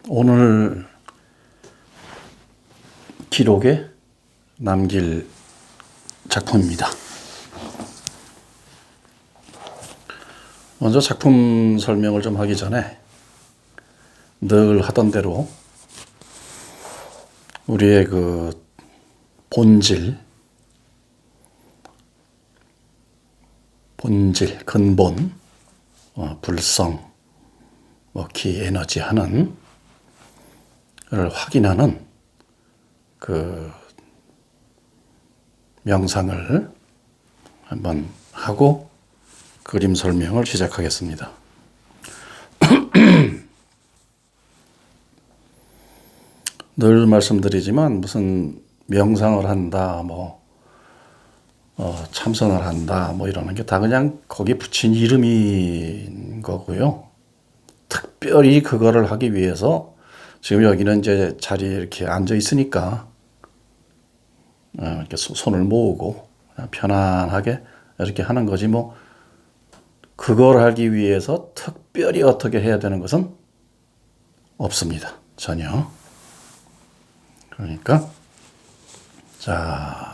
오늘 기록에 남길 작품입니다. 먼저 작품 설명을 좀 하기 전에 늘 하던 대로 우리의 그 본질, 근본, 불성, 기, 에너지 하는 를 확인하는 그 명상을 한번 하고 그림 설명을 시작하겠습니다. 늘 말씀드리지만 무슨 명상을 한다, 참선을 한다, 이러는 게 다 그냥 거기 붙인 이름인 거고요. 특별히 그거를 하기 위해서 지금 여기는 이제 자리에 이렇게 앉아 있으니까 이렇게 손을 모으고 그냥 편안하게 이렇게 하는 거지 그걸 하기 위해서 특별히 어떻게 해야 되는 것은 없습니다. 전혀. 그러니까 자,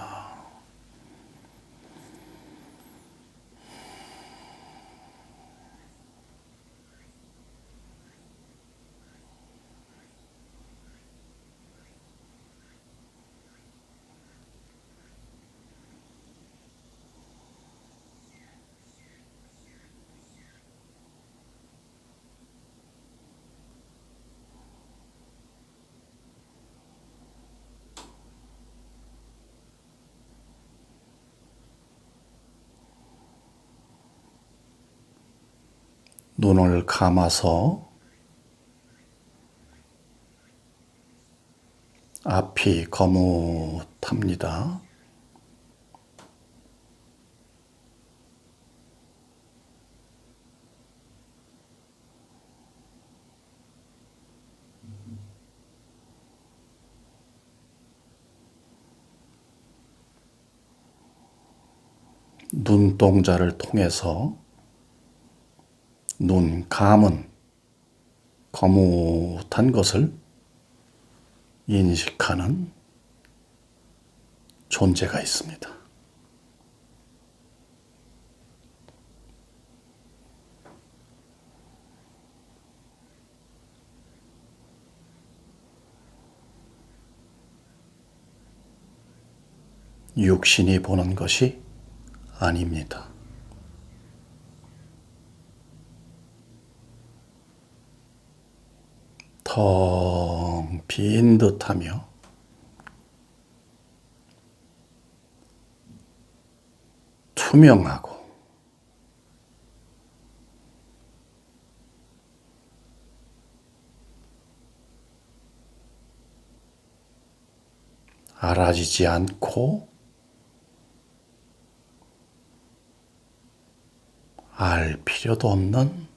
눈을 감아서 앞이 거뭇합니다. 눈동자를 통해서 눈 감은 거뭇한 것을 인식하는 존재가 있습니다. 육신이 보는 것이 아닙니다. 텅 빈 듯하며 투명하고 알아지지 않고 알 필요도 없는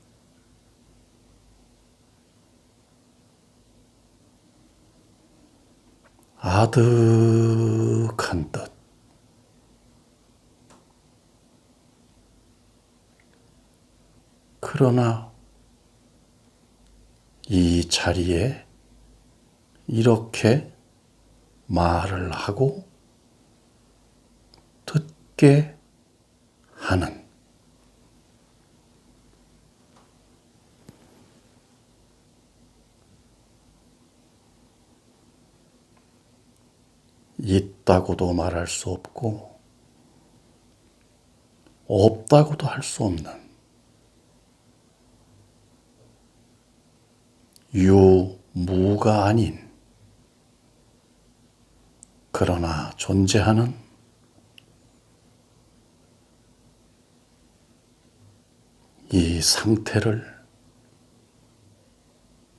아득한 뜻. 그러나 이 자리에 이렇게 말을 하고 듣게 하는 있다고도 말할 수 없고 없다고도 할 수 없는 유무가 아닌 그러나 존재하는 이 상태를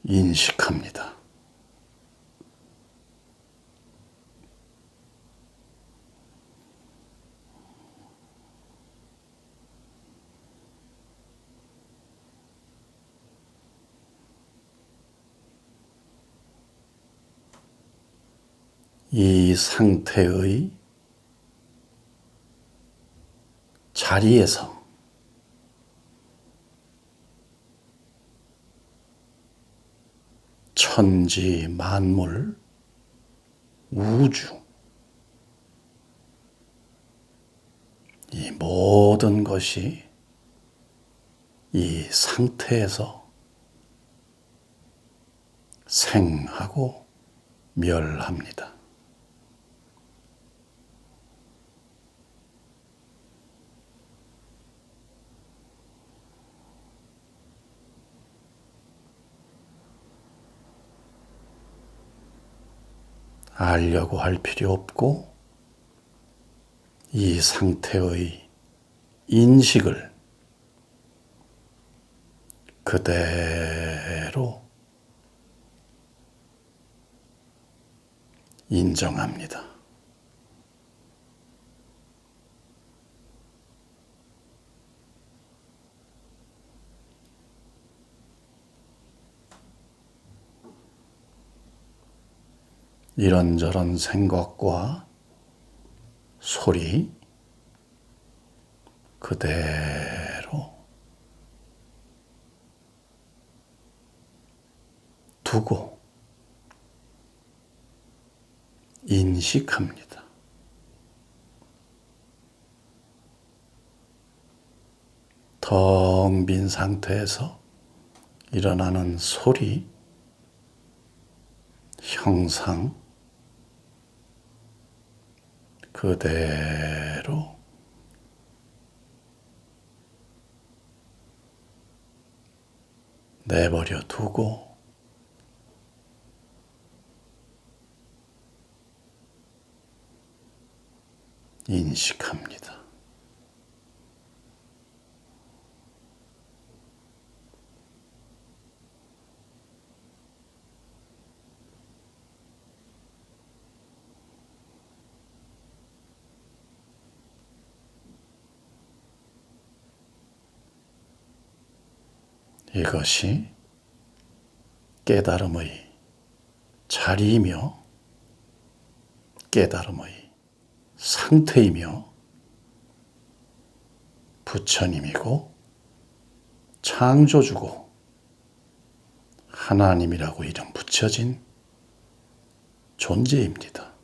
인식합니다. 이 상태의 자리에서 천지 만물 우주 이 모든 것이 이 상태에서 생하고 멸합니다. 알려고 할 필요 없고 이 상태의 인식을 그대로 인정합니다. 이런저런 생각과 소리 그대로 두고 인식합니다. 텅 빈 상태에서 일어나는 소리, 형상 그대로 내버려 두고 인식합니다. 이것이 깨달음의 자리이며 깨달음의 상태이며 부처님이고 창조주고 하나님이라고 이름 붙여진 존재입니다.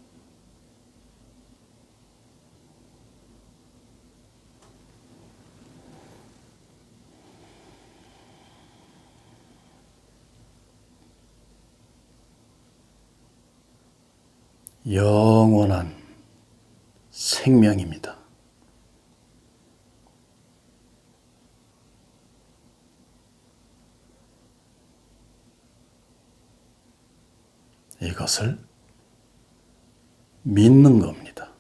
영원한 생명입니다. 이것을 믿는 겁니다.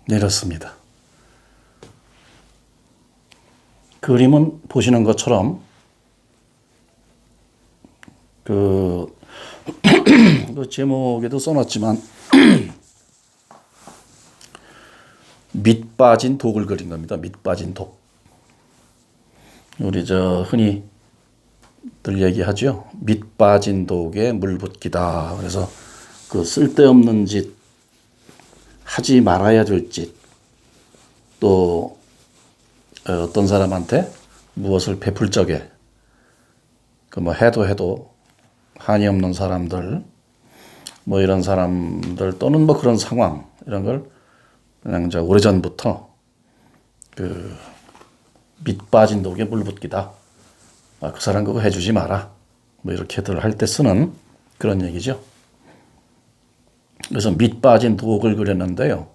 이렇습니다. 그림은 보시는 것처럼 그 제목에도 써놨지만 밑 빠진 독을 그린 겁니다. 밑 빠진 독. 우리 흔히 늘 얘기하죠. 밑 빠진 독에 물 붓기다. 그래서 그 쓸데없는 짓, 하지 말아야 될 짓, 또 어떤 사람한테 무엇을 베풀 적에 그 해도 한이 없는 사람들, 이런 사람들 또는 그런 상황 이런 걸 그냥 오래전부터 그 밑 빠진 독에 물 붓기다. 그 사람 그거 해주지 마라. 이렇게들 할 때 쓰는 그런 얘기죠. 그래서 밑 빠진 독을 그렸는데요.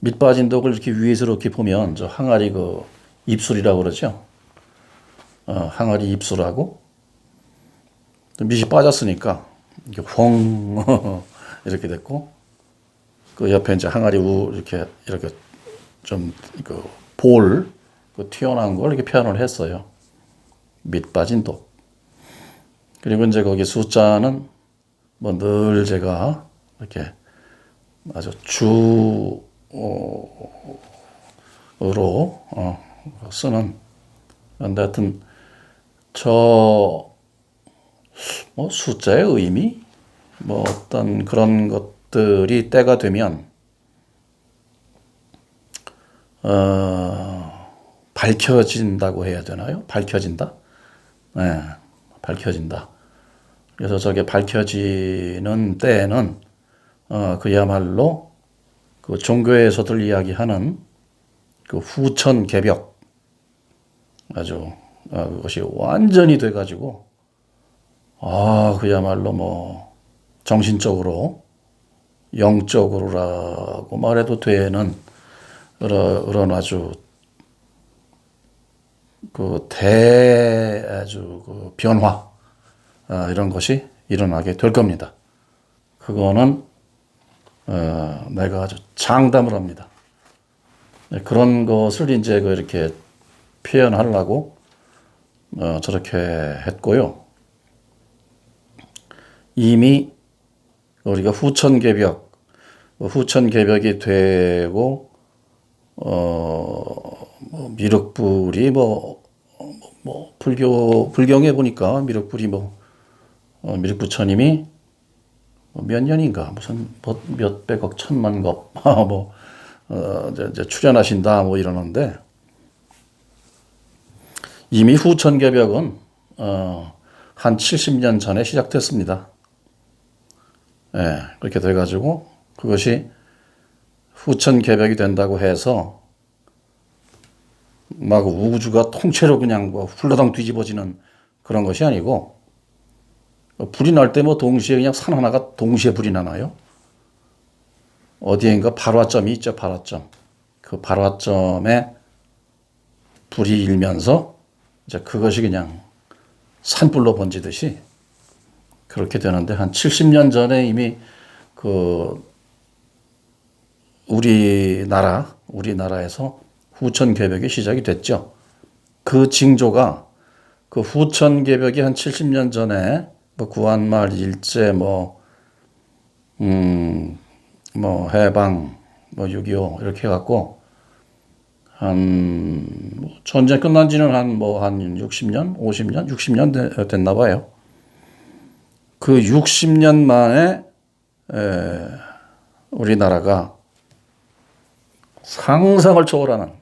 밑 빠진 독을 이렇게 위에서 이렇게 보면 항아리 그 입술이라고 그러죠. 항아리 입술하고 밑이 빠졌으니까 이렇게 퐁 이렇게 됐고 그 옆에 이제 항아리 이렇게 좀 그 볼 그 튀어나온 걸 이렇게 표현을 했어요. 밑 빠진 독. 그리고 이제 거기 숫자는 늘 제가 이렇게 아주 주 쓰는. 근데 하여튼 저 뭐 숫자의 의미, 뭐 어떤 그런 것들이 때가 되면 밝혀진다고 해야 되나요? 밝혀진다. 네, 밝혀진다. 그래서 저게 밝혀지는 때에는 그야말로 그 종교에서들 이야기하는 그 후천개벽, 아주 그것이 완전히 돼가지고 그야말로 뭐 정신적으로 영적으로라고 말해도 되는 그런 아주 아주 그 변화, 이런 것이 일어나게 될 겁니다. 그거는 내가 아주 장담을 합니다. 그런 것을 이제 이렇게 표현하려고 저렇게 했고요. 이미 우리가 후천개벽이 되고 뭐 미륵불이 불경에 보니까 미륵불이 미륵부처님이 몇 년인가 무슨 몇백억 천만겁 이제 출연하신다 이러는데, 이미 후천개벽은 한 70년 전에 시작됐습니다. 예, 그렇게 돼가지고 그것이 후천개벽이 된다고 해서 막 우주가 통째로 그냥 훌러덩 뒤집어지는 그런 것이 아니고, 불이 날 때 동시에 그냥 산 하나가 동시에 불이 나나요? 어디엔가 발화점이 있죠, 발화점. 그 발화점에 불이 일면서 이제 그것이 그냥 산불로 번지듯이 그렇게 되는데, 한 70년 전에 이미 우리나라에서 후천개벽이 시작이 됐죠. 그 징조가 그 후천개벽이 한 70년 전에 구한말 일제 해방 6.25 이렇게 해갖고 전쟁 끝난 지는 한 60년, 50년, 60년 됐나 봐요. 그 60년 만에 우리나라가 상상을 초월하는,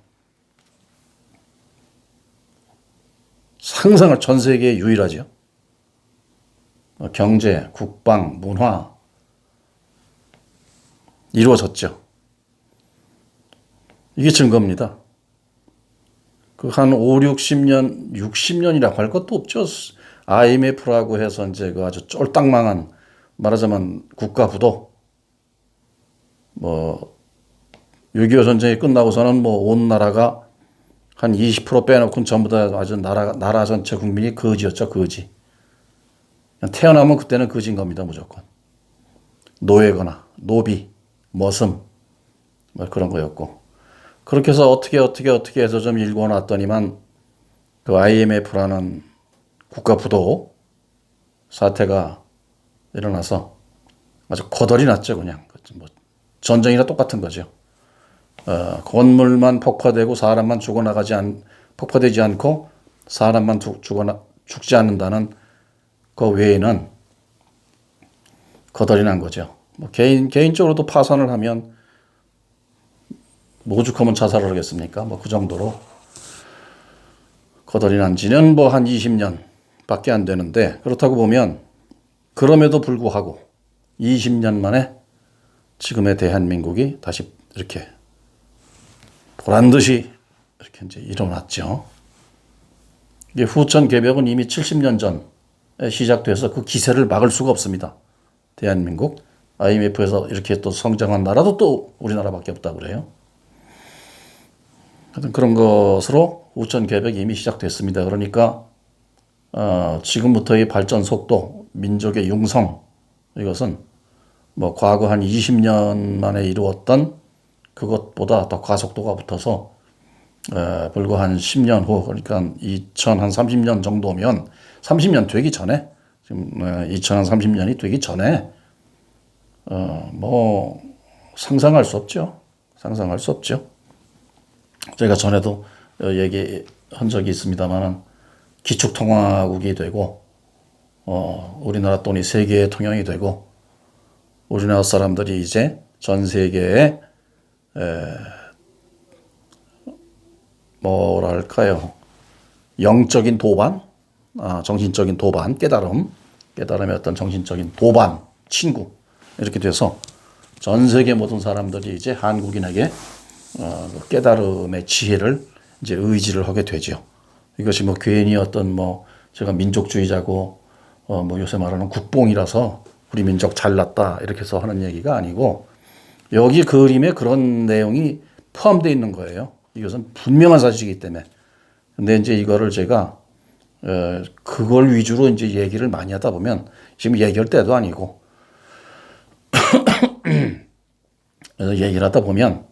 상상을 전 세계에 유일하죠. 경제, 국방, 문화 이루어졌죠. 이게 증거입니다. 그 한 5, 60년이라고 할 것도 없죠. IMF라고 해서 이제 그 아주 쫄딱망한, 말하자면 국가부도 6.25 전쟁이 끝나고서는 온 나라가 한 20% 빼놓고는 전부 다 아주 나라 전체 국민이 거지였죠, 거지. 태어나면 그때는 거지인 겁니다, 무조건. 노예거나 노비, 머슴 그런 거였고, 그렇게 해서 어떻게 해서 좀 일궈놨더니만 그 IMF라는 국가부도 사태가 일어나서 아주 거덜이 났죠, 그냥. 전쟁이나 똑같은 거죠. 건물만 폭파되고 사람만 폭파되지 않고 사람만 죽지 않는다는 그 외에는 거덜이 난 거죠. 개인적으로도 파산을 하면 오죽하면 자살을 하겠습니까? 그 정도로 거덜이 난 지는 한 20년 밖에 안 되는데, 그렇다고 보면 그럼에도 불구하고 20년 만에 지금의 대한민국이 다시 이렇게 보란 듯이 이렇게 이제 일어났죠. 이게 후천개벽은 이미 70년 전에 시작돼서 그 기세를 막을 수가 없습니다. 대한민국, IMF에서 이렇게 또 성장한 나라도 또 우리나라밖에 없다고 그래요. 하여튼 그런 것으로 후천개벽이 이미 시작됐습니다. 그러니까 지금부터의 발전 속도, 민족의 융성, 이것은 과거 한 20년 만에 이루었던 그것보다 더 가속도가 붙어서 불과 한 10년 후, 그러니까 2030년 정도면, 30년 되기 전에, 지금 2030년이 되기 전에 상상할 수 없죠. 상상할 수 없죠. 제가 전에도 얘기한 적이 있습니다만은 기축통화국이 되고 우리나라 돈이 세계에 통용이 되고 우리나라 사람들이 이제 전 세계에 뭐랄까요, 영적인 도반, 정신적인 도반, 깨달음의 어떤 정신적인 도반, 친구 이렇게 돼서 전 세계 모든 사람들이 이제 한국인에게 깨달음의 지혜를 이제 의지를 하게 되죠. 이것이 뭐 괜히 어떤 뭐 제가 민족주의자고 뭐 요새 말하는 국뽕이라서 우리 민족 잘났다 이렇게 해서 하는 얘기가 아니고 여기 그림에 그런 내용이 포함되어 있는 거예요. 이것은 분명한 사실이기 때문에. 근데 이제 이거를 제가 그걸 위주로 이제 얘기를 많이 하다 보면 지금 얘기할 때도 아니고 그래서 얘기를 하다 보면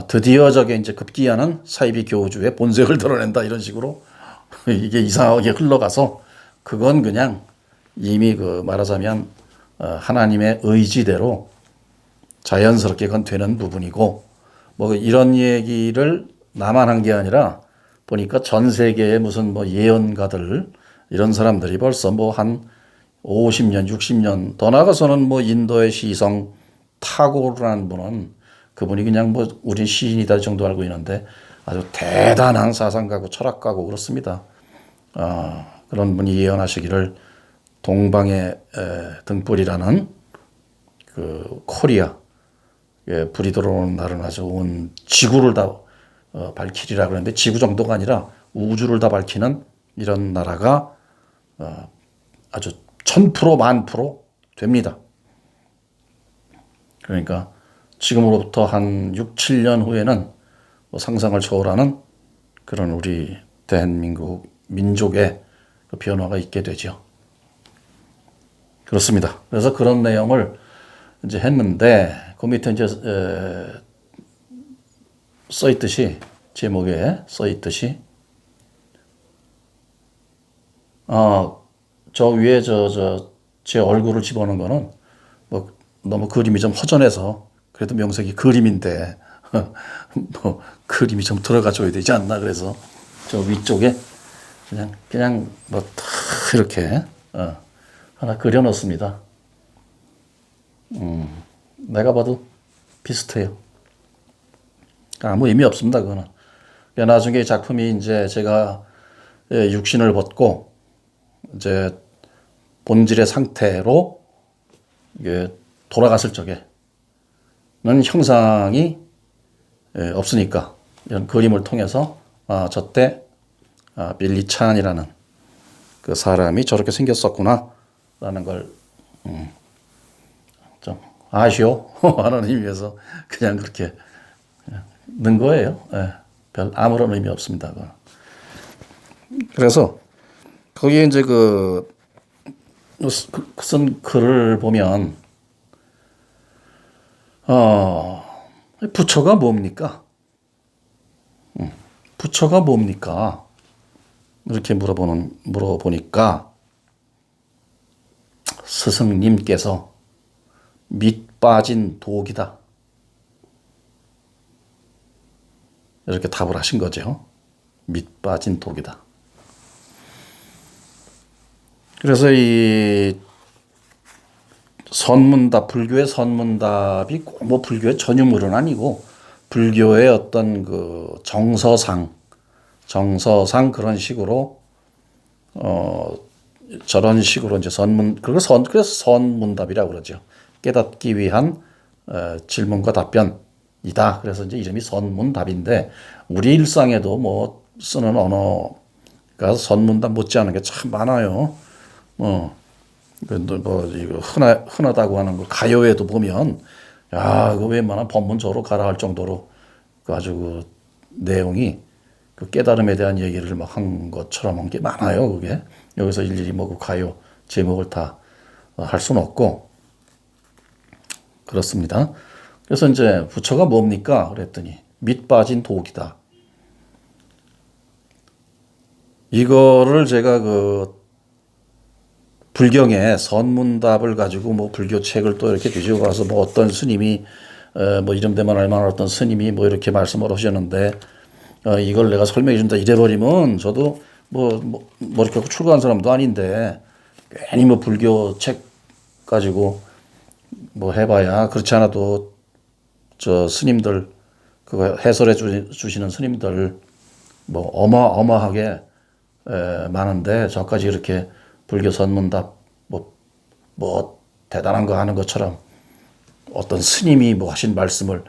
드디어 저게 이제 급기야는 사이비 교주의 본색을 드러낸다 이런 식으로 이게 이상하게 흘러가서 그건 그냥 이미 그 말하자면 하나님의 의지대로 자연스럽게 그건 되는 부분이고 뭐 이런 얘기를 나만 한 게 아니라 보니까 전 세계의 무슨 뭐 예언가들 이런 사람들이 벌써 뭐 한 50년, 60년 더 나가서는 뭐 인도의 시성 타고르라는 분은 그분이 그냥 뭐 우린 시인이다 정도 알고 있는데 아주 대단한 사상가고 철학가고 그렇습니다. 그런 분이 예언하시기를 동방의 등불이라는 그 코리아 불이 들어오는 날은 아주 온 지구를 다 밝히리라 그러는데 지구 정도가 아니라 우주를 다 밝히는 이런 나라가 아주 1000% 1000% 됩니다. 그러니까 지금으로부터 한 6, 7년 후에는 뭐 상상을 초월하는 그런 우리 대한민국 민족의 그 변화가 있게 되죠. 그렇습니다. 그래서 그런 내용을 이제 했는데 그 밑에 이제 써 있듯이 제목에 써 있듯이 저 위에 제 얼굴을 집어넣은 거는 뭐 너무 그림이 좀 허전해서 그래도 명색이 그림인데 뭐 그림이 좀 들어가 줘야 되지 않나 그래서 저 위쪽에 그냥 뭐 탁 이렇게 하나 그려 놓습니다. 내가 봐도 비슷해요. 아무 의미 없습니다, 그거는. 나중에 작품이 이제 제가 육신을 벗고 이제 본질의 상태로 이게 돌아갔을 적에는 형상이 없으니까 이런 그림을 통해서 저때 빌리 찬이라는 그 사람이 저렇게 생겼었구나 라는 걸 좀 아쉬워 하는 의미에서 그냥 그렇게 넣은 거예요. 별 아무런 의미 없습니다. 그래서 거기에 이제 쓴 글을 보면 부처가 뭡니까? 부처가 뭡니까? 이렇게 물어보니까 스승님께서 밑 빠진 독이다. 이렇게 답을 하신 거죠. 밑 빠진 독이다. 그래서 이 선문답, 불교의 선문답이 꼭 뭐 불교의 전유물은 아니고 불교의 어떤 그 정서상 그런 식으로 저런 식으로 이제 그래서 선문답이라고 그러죠. 깨닫기 위한 질문과 답변이다. 그래서 이제 이름이 선문답인데 우리 일상에도 뭐 쓰는 언어가 선문답 못지않은 게 참 많아요. 뭐 이거 흔하다고 하는 거 가요에도 보면 그 웬만한 법문조로 가라 할 정도로 아주 그 내용이 그 깨달음에 대한 얘기를 막 한 것처럼 한 게 많아요. 그게 여기서 일일이 뭐 그 가요 제목을 다 할 수는 없고 그렇습니다. 그래서 이제 부처가 뭡니까? 그랬더니 밑 빠진 독이다. 이거를 제가 그 불경에 선문답을 가지고 뭐 불교 책을 또 이렇게 뒤지고 가서 뭐 어떤 스님이 뭐 이름 되면 얼마나 어떤 스님이 뭐 이렇게 말씀을 하셨는데 이걸 내가 설명해 준다 이래버리면 저도 뭐 머리 깎고 출가한 사람도 아닌데 괜히 뭐 불교 책 가지고 뭐 해봐야 그렇지 않아도 저 스님들 그거 해설해 주시는 스님들 뭐 어마어마하게 많은데 저까지 이렇게 불교 선문답 뭐 대단한 거 하는 것처럼 어떤 스님이 뭐 하신 말씀을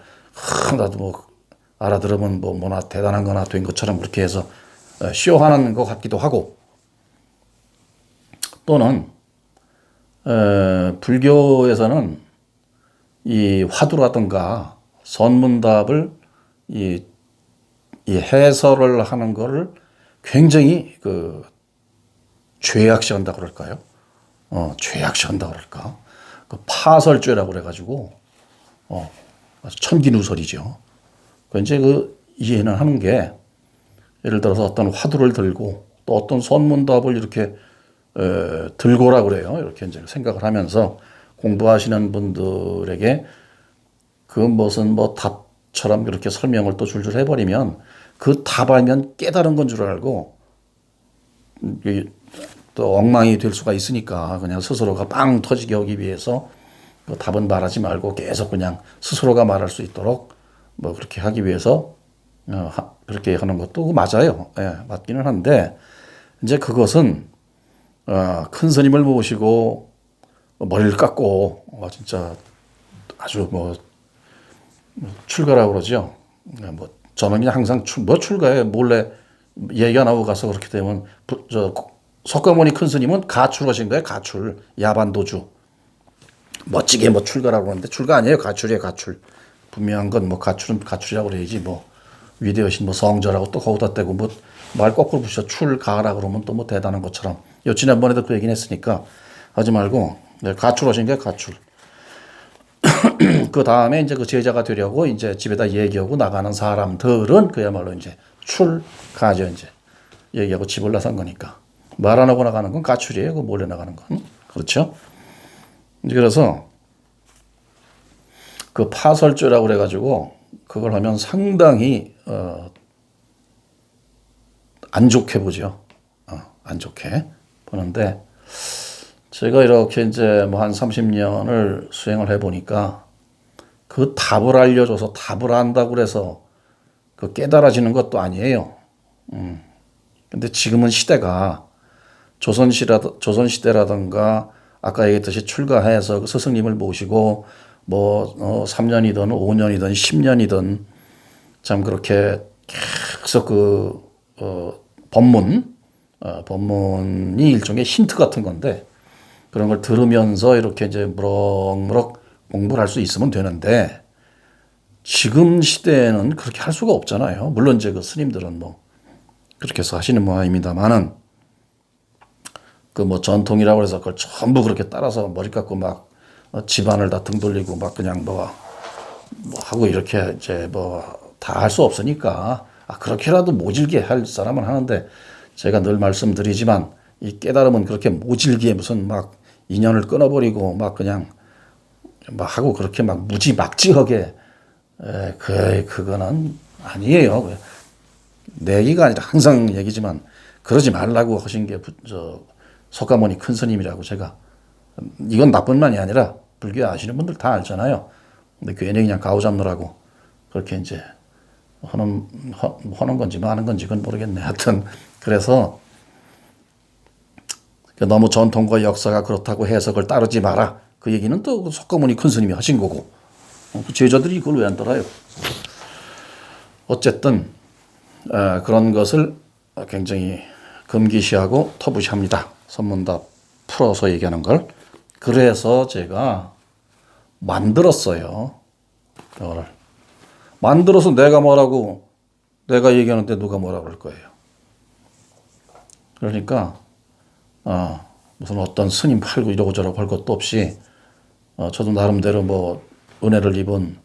나도 뭐 알아들으면 뭐나 대단한 거나 된 것처럼 그렇게 해서 쇼하는 것 같기도 하고 또는 불교에서는 이 화두라든가 선문답을 이 해설을 하는 거를 굉장히 그 죄악시한다 그럴까요? 죄악시한다 그럴까? 그 파설죄라고 그래가지고 아주 천기누설이죠. 그 이제 그 이해는 하는 게 예를 들어서 어떤 화두를 들고 또 어떤 선문답을 이렇게 들고라 그래요. 이렇게 이제 생각을 하면서 공부하시는 분들에게 그 무슨 뭐 답처럼 이렇게 설명을 또 줄줄 해버리면 그 답 알면 깨달은 건 줄 알고 또 엉망이 될 수가 있으니까 그냥 스스로가 빵 터지게 하기 위해서 그 답은 말하지 말고 계속 그냥 스스로가 말할 수 있도록 뭐 그렇게 하기 위해서 그렇게 하는 것도 맞아요. 예, 맞기는 한데 이제 그것은 큰 스님을 모시고 머리를 깎고 진짜 아주 뭐 출가라고 그러죠. 뭐 저는 그냥 항상 출가에 몰래 얘기가 나오고 가서 그렇게 되면 석가모니 큰 스님은 가출하신 거예요. 가출 야반도주 멋지게 뭐 출가라고 그러는데 출가 아니에요. 가출이에요. 가출 분명한 건 뭐 가출은 가출이라고 그래야지 뭐 위대하신 뭐 성자라고 또 거기다 대고 뭐 말 거꾸로 붙여 출가라 그러면 또 뭐 대단한 것처럼 지난번에도 그 얘기는 했으니까 하지 말고 가출하신 게 가출. 그 다음에 이제 그 제자가 되려고 이제 집에다 얘기하고 나가는 사람들은 그야말로 이제 출가죠. 이제 얘기하고 집을 나선 거니까 말 안 하고 나가는 건 가출이에요. 그 몰래 나가는 건 그렇죠. 그래서 그 파설죄라고 그래가지고 그걸 하면 상당히 안 좋게 보죠. 안 좋게 보는데 제가 이렇게 이제 뭐 한 30년을 수행을 해보니까 그 답을 알려줘서 답을 안다고 그래서 그 깨달아지는 것도 아니에요. 근데 지금은 시대가 조선시대라든가 아까 얘기했듯이 출가해서 그 스승님을 모시고 뭐 3년이든 5년이든 10년이든 참 그렇게 계속 그 법문이 일종의 힌트 같은 건데 그런 걸 들으면서 이렇게 이제 무럭무럭 공부를 할 수 있으면 되는데 지금 시대에는 그렇게 할 수가 없잖아요. 물론 이제 그 스님들은 뭐 그렇게 해서 하시는 모양입니다만은 그 뭐 전통이라고 해서 그걸 전부 그렇게 따라서 머리 깎고 막 집안을 다 등 돌리고 막 그냥 뭐 하고 이렇게 이제 뭐 다 할 수 없으니까 그렇게라도 모질게 할 사람은 하는데 제가 늘 말씀드리지만 이 깨달음은 그렇게 모질게 무슨 막 인연을 끊어버리고 막 그냥 막 하고 그렇게 막 무지막지하게 그거는 아니에요. 내 얘기가 아니라 항상 얘기지만 그러지 말라고 하신 게 석가모니 큰 스님이라고 제가 이건 나뿐만이 아니라 불교 아시는 분들 다 알잖아요. 근데 괜히 그냥 가오 잡느라고 그렇게 이제 하는 건지 뭐 하는 건지 그건 모르겠네. 하여튼 그래서 너무 전통과 역사가 그렇다고 해석을 따르지 마라. 그 얘기는 또 석가모니 큰 스님이 하신 거고 제자들이 그걸 왜 안 따라요? 어쨌든 그런 것을 굉장히 금기시하고 터부시합니다. 선문답 풀어서 얘기하는 걸. 그래서 제가 만들었어요. 이거를. 만들어서 내가 뭐라고 내가 얘기하는데 누가 뭐라고 그럴 거예요. 그러니까 무슨 어떤 스님 팔고 이러고 저러고 할 것도 없이 저도 나름대로 뭐 은혜를 입은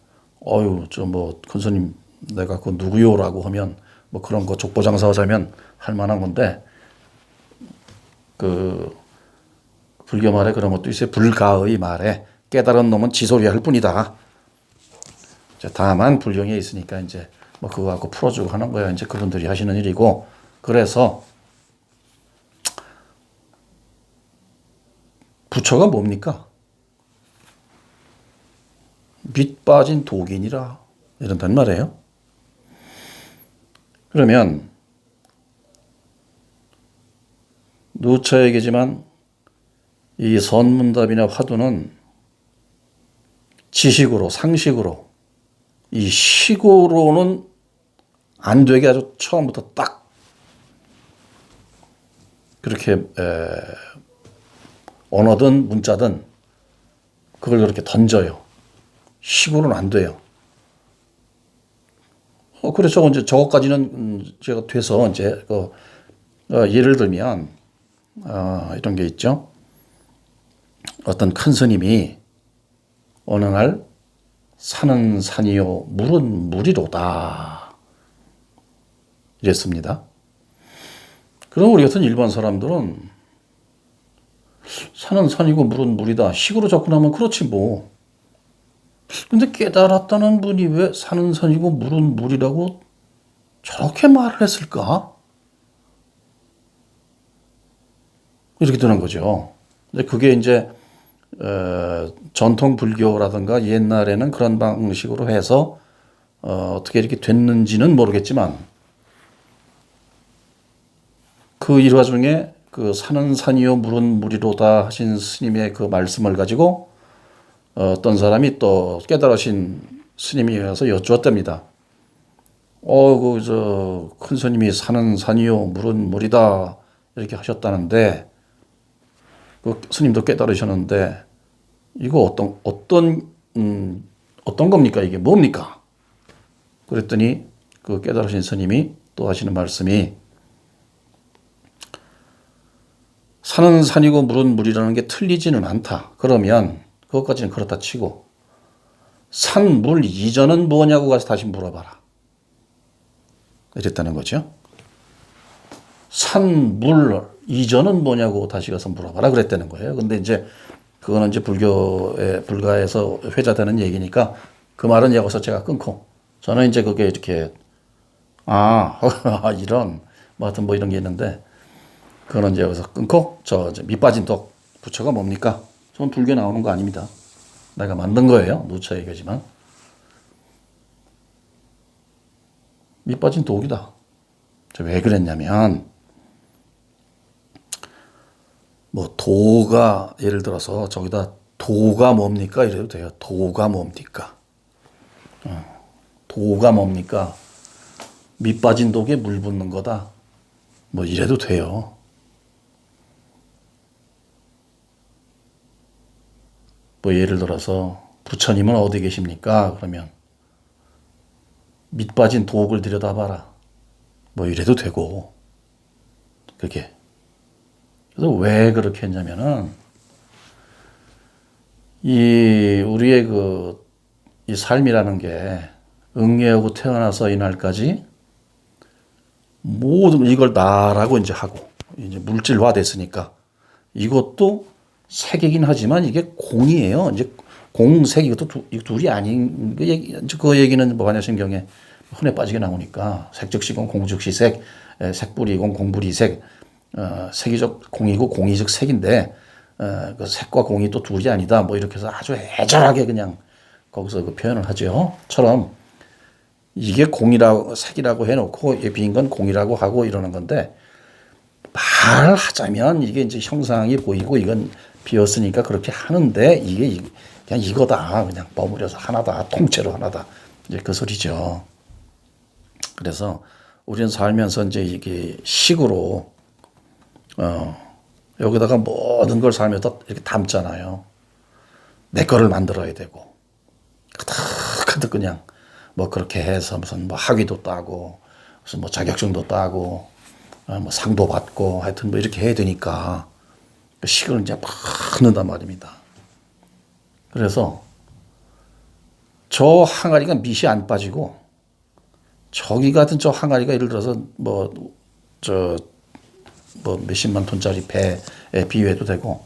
저 뭐 큰 스님 내가 그 누구요라고 하면 뭐 그런 거 족보장사 하자면 할 만한 건데 그 불교 말에 그런 것도 있어요. 불가의 말에 깨달은 놈은 지소리 할 뿐이다. 다만 불경에 있으니까 이제 뭐 그거 갖고 풀어주고 하는 거야. 이제 그분들이 하시는 일이고. 그래서 부처가 뭡니까? 밑 빠진 독인이라 이런단 말이에요. 그러면 누차 얘기지만 이 선문답이나 화두는 지식으로 상식으로 이 식으로는 안 되게 아주 처음부터 딱 그렇게 언어든 문자든 그걸 그렇게 던져요. 식으로는 안 돼요. 그래서 이제 저것까지는 제가 돼서 이제 예를 들면 이런 게 있죠. 어떤 큰 스님이 어느 날 산은 산이요 물은 물이로다 이랬습니다. 그럼 우리 같은 일반 사람들은 산은 산이고 물은 물이다 식으로 접근하면 그렇지 뭐. 근데 깨달았다는 분이 왜 산은 산이고 물은 물이라고 저렇게 말을 했을까? 이렇게 되는 거죠. 근데 그게 이제 전통 불교라든가 옛날에는 그런 방식으로 해서 어떻게 이렇게 됐는지는 모르겠지만 그 일화 중에 그 산은 산이요 물은 물이로다 하신 스님의 그 말씀을 가지고 어떤 사람이 또 깨달으신 스님이 와서 여쭈었답니다. 큰 스님이 산은 산이요 물은 물이다 이렇게 하셨다는데 그 스님도 깨달으셨는데 이거 어떤 겁니까? 이게 뭡니까? 그랬더니 그 깨달으신 스님이 또 하시는 말씀이 산은 산이고 물은 물이라는 게 틀리지는 않다. 그러면 그것까지는 그렇다 치고 산, 물 이전은 뭐냐고 가서 다시 물어봐라. 이랬다는 거죠. 산, 물 이전은 뭐냐고 다시 가서 물어봐라 그랬다는 거예요. 근데 이제 그거는 이제 불가에서 회자되는 얘기니까 그 말은 여기서 제가 끊고 저는 이제 그게 이렇게 이런 뭐 하여튼 뭐 이런 게 있는데 그거는 이제 여기서 끊고 밑 빠진 독 부처가 뭡니까? 저는 불교 나오는 거 아닙니다. 내가 만든 거예요. 누차 얘기지만 밑 빠진 독이다. 왜 그랬냐면 뭐 도가 예를 들어서 저기다 도가 뭡니까 이래도 돼요. 도가 뭡니까? 도가 뭡니까? 밑 빠진 독에 물 붓는 거다. 뭐 이래도 돼요. 뭐 예를 들어서 부처님은 어디 계십니까? 그러면 밑 빠진 독을 들여다봐라. 뭐 이래도 되고 그게. 그래서 왜 그렇게 했냐면은 우리의 이 삶이라는 게 응애하고 태어나서 이날까지 모든 이걸 나라고 이제 하고 이제 물질화 됐으니까 이것도 색이긴 하지만 이게 공이에요. 이제 공색 이것도 둘이 아닌 그 얘기는 뭐하냐신경에 흔해 빠지게 나오니까 색즉시공 공즉시 색, 색불이공 공불이 색, 색이적 공이고 공이적 색인데 그 색과 공이 또 둘이 아니다. 뭐 이렇게 해서 아주 애절하게 그냥 거기서 그 표현을 하죠. 처럼 이게 공이라고 색이라고 해놓고 빈 건 공이라고 하고 이러는 건데 말하자면 이게 이제 형상이 보이고 이건 비었으니까 그렇게 하는데 이게 그냥 이거다. 그냥 버무려서 하나다. 통째로 하나다. 이제 그 소리죠. 그래서 우리는 살면서 이제 이게 식으로 여기다가 모든 걸 살면서 이렇게 담잖아요. 내 거를 만들어야 되고 가득가득 그냥 뭐 그렇게 해서 무슨 뭐 학위도 따고 무슨 뭐 자격증도 따고 뭐 상도 받고 하여튼 뭐 이렇게 해야 되니까 식을 이제 막 넣는단 말입니다. 그래서 저 항아리가 밑이 안 빠지고 저기 같은 저 항아리가 예를 들어서 뭐 몇십만 톤짜리 배에 비유해도 되고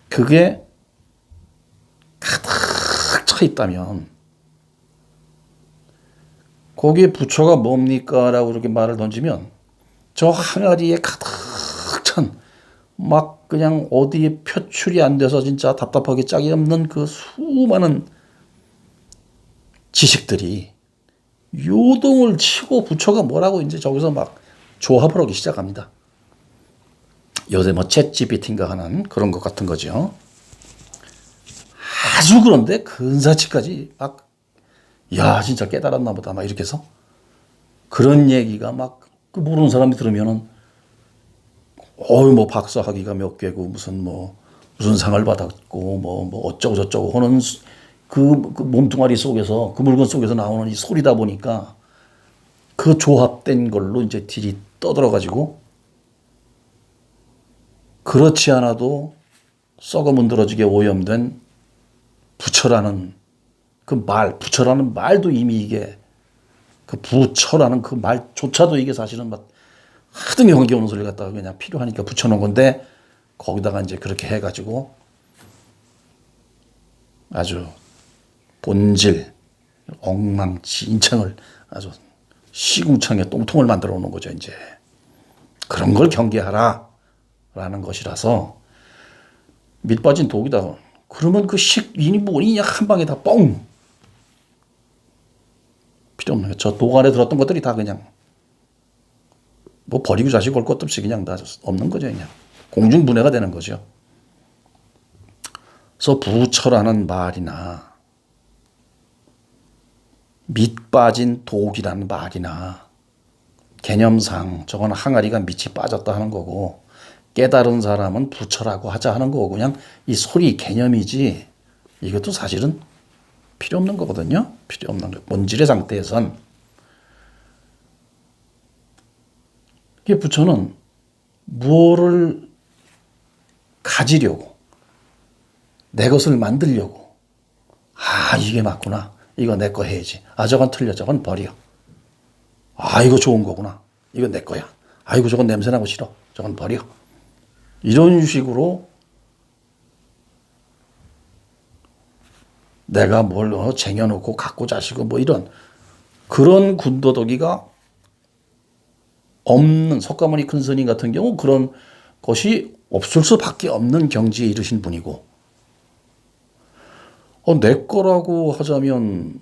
그게 가득 차 있다면 거기에 부처가 뭡니까? 라고 이렇게 말을 던지면 저 항아리에 가득 찬 막 그냥 어디에 표출이 안 돼서 진짜 답답하게 짝이 없는 그 수많은 지식들이 요동을 치고 부처가 뭐라고 이제 저기서 막 조합을 하기 시작합니다. 요새 뭐 챗GPT인가 하는 그런 것 같은 거죠. 아주 그런데 근사치까지 막, 야, 진짜 깨달았나 보다. 막 이렇게 해서 그런 얘기가 막 그 모르는 사람이 들으면은 뭐 박사 학위가 몇 개고 무슨 상을 받았고 뭐 어쩌고 저쩌고 하는 그 몸뚱아리 속에서 그 물건 속에서 나오는 이 소리다 보니까 그 조합된 걸로 이제 딜이 떠들어 가지고 그렇지 않아도 썩어 문드러지게 오염된 부처라는 그 말, 부처라는 말도 이미 이게 그 부처라는 그 말조차도 이게 사실은 막 하등 경기 오는 소리 갖다가 그냥 필요하니까 붙여놓은 건데 거기다가 이제 그렇게 해가지고 아주 본질, 엉망진창을 아주 시궁창에 똥통을 만들어 놓는 거죠, 이제. 그런 걸 경계하라. 라는 것이라서 밑 빠진 독이다. 그러면 그 식인이 뭐냐 한 방에 다 뻥. 필요 없는 거예요. 저 독 안에 들었던 것들이 다 그냥 뭐 버리고 자시고 올 것도 없이 그냥 다 없는 거죠, 그냥. 공중분해가 되는 거죠. 그래서 부처라는 말이나 밑 빠진 독이라는 말이나 개념상 저건 항아리가 밑이 빠졌다 하는 거고 깨달은 사람은 부처라고 하자 하는 거고 그냥 이 소리 개념이지 이것도 사실은 필요 없는 거거든요. 필요 없는 거. 본질의 상태에선 이게 부처는 무엇을 가지려고 내 것을 만들려고 이게 맞구나. 이거 내 거 해야지. 저건 틀려. 저건 버려. 이거 좋은 거구나. 이거 내 거야. 이거 저건 냄새나고 싫어. 저건 버려. 이런 식으로 내가 뭘 쟁여놓고 갖고 자시고 뭐 이런 그런 군더더기가 없는 석가모니 큰 스님 같은 경우 그런 것이 없을 수밖에 없는 경지에 이르신 분이고 내 거라고 하자면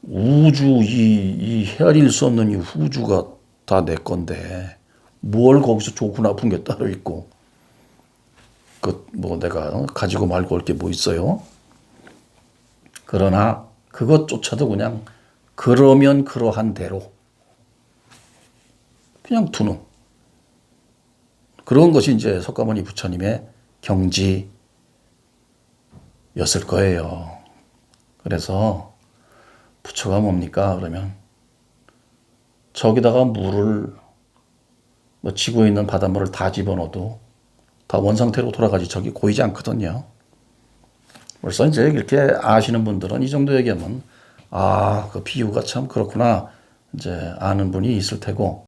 우주 이 헤아릴 수 없는 이 우주가 다 내 건데 뭘 거기서 좋고 나쁜 게 따로 있고 뭐 내가 가지고 말고 올 게 뭐 있어요? 그러나 그것조차도 그냥 그러면 그러한 대로 그냥 두는 그런 것이 이제 석가모니 부처님의 경지였을 거예요. 그래서 부처가 뭡니까? 그러면 저기다가 물을 뭐 지구에 있는 바닷물을 다 집어넣어도 다 원상태로 돌아가지 저기 고이지 않거든요. 벌써 이제 이렇게 아시는 분들은 이 정도 얘기하면 그 비유가 참 그렇구나 이제 아는 분이 있을 테고